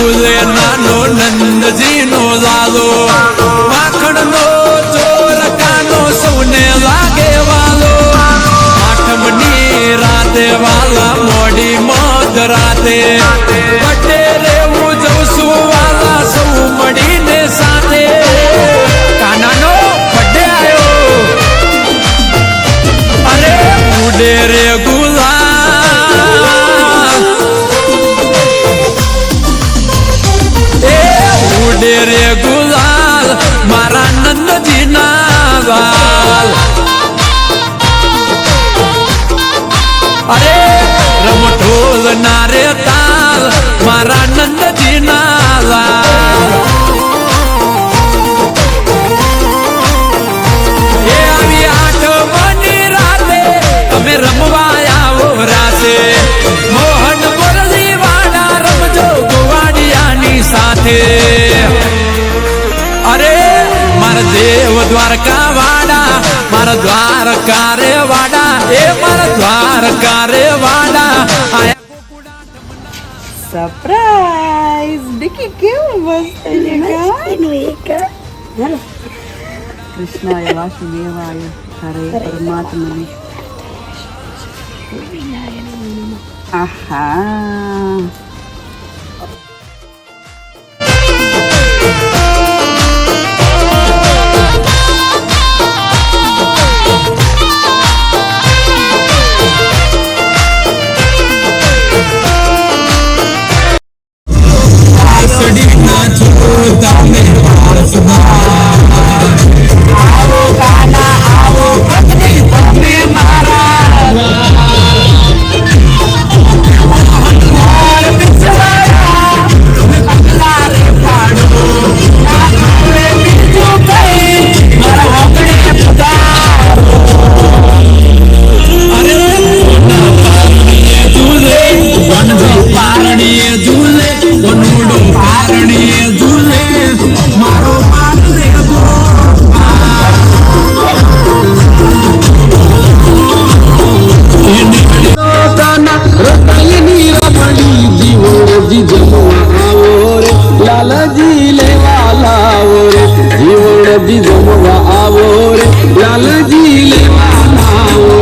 ઝૂલે નાનો નંદજી નો લાલો માખણ નો ચોર કાનો સૌને લાગે વાલો આઠમની રાતે વાલા મોડી મોદ રાતે બટે રેવું જઉં છું વાલા સૌ મળીને સાથે કાનાનો બડે આવ્યો અરે ઉડે રે ગુલાલ ઉડે રે ગુલાલ મારા નંદજી ના લાલ અરે રમઢોલ ના રે તાલ મારા નંદજી ના લાલ એ આવી આઠમની રાતે તમે રમવા આવો રાસે મોહન મુરલી વાડા રમજો ગોવાડિયાની સાથે અરે મારા દેવ દ્વારકા વાડા મારા દ્વારકા રે વાડા એ મારા દ્વારકા રે વાડા સરપ્રાઈઝ દેખી કેવું મસ્ત છે હાલો કૃષ્ણાય વાસુદેવાય હરે પરમાત્મને આહા લાલજી લેવા લાવો રે જીવન દી જમવા આવો રે લાલજી લેવા લાવો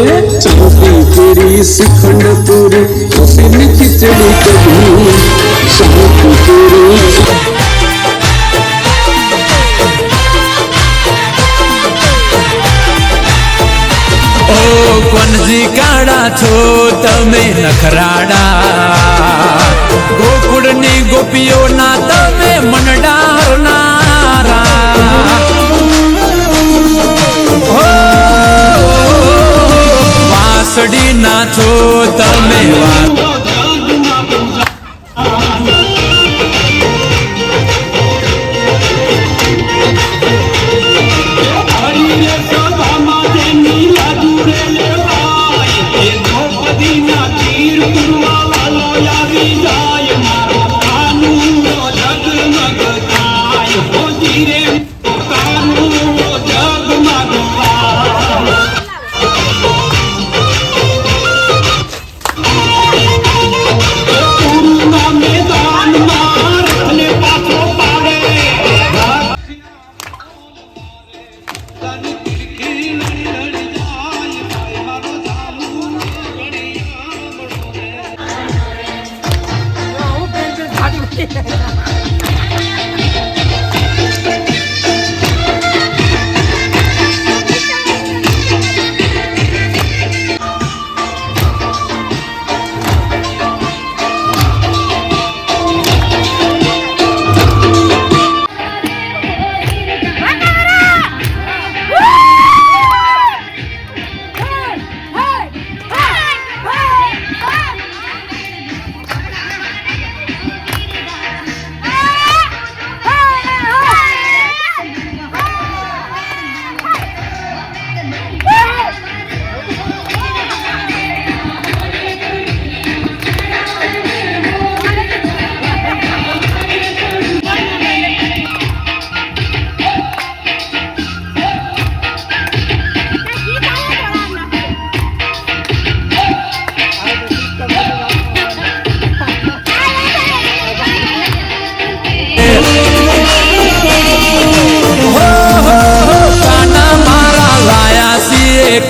રે ચૌકી પૂરી શ્રીખંડ પૂરી ખીચડી ખીચડી કઢી ચૌકી પૂરી ઓ કોનજી કાળા છો તમે નખરાડા ગોકુળની ગોપીઓના તમે મનડારનારા વાસડીના છો તમે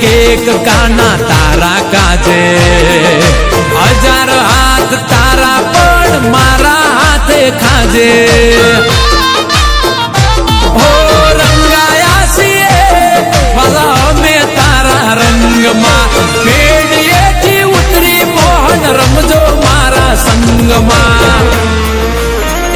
એક કાના તારા કાજે 1000 હાથ તારા પણ મારા હાથે ખાજે હો રંગાયા છીએ વાલા અમે તારા રંગમાં પેડીએથી ઉતરી મોહન રમજો મારા સંગમાં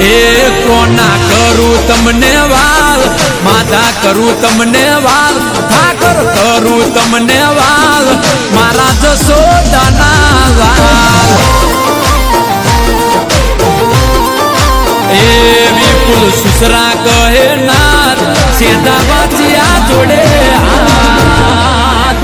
એ કોના કરું તમને વાલ માધા કરું તમને વાલ ઠાકર કરું તમને વાલ મારા જશોદાના લાલ એ વિપુલ સુસરા કહે નાથ સેદા વાંચ્યા જોડે હાથ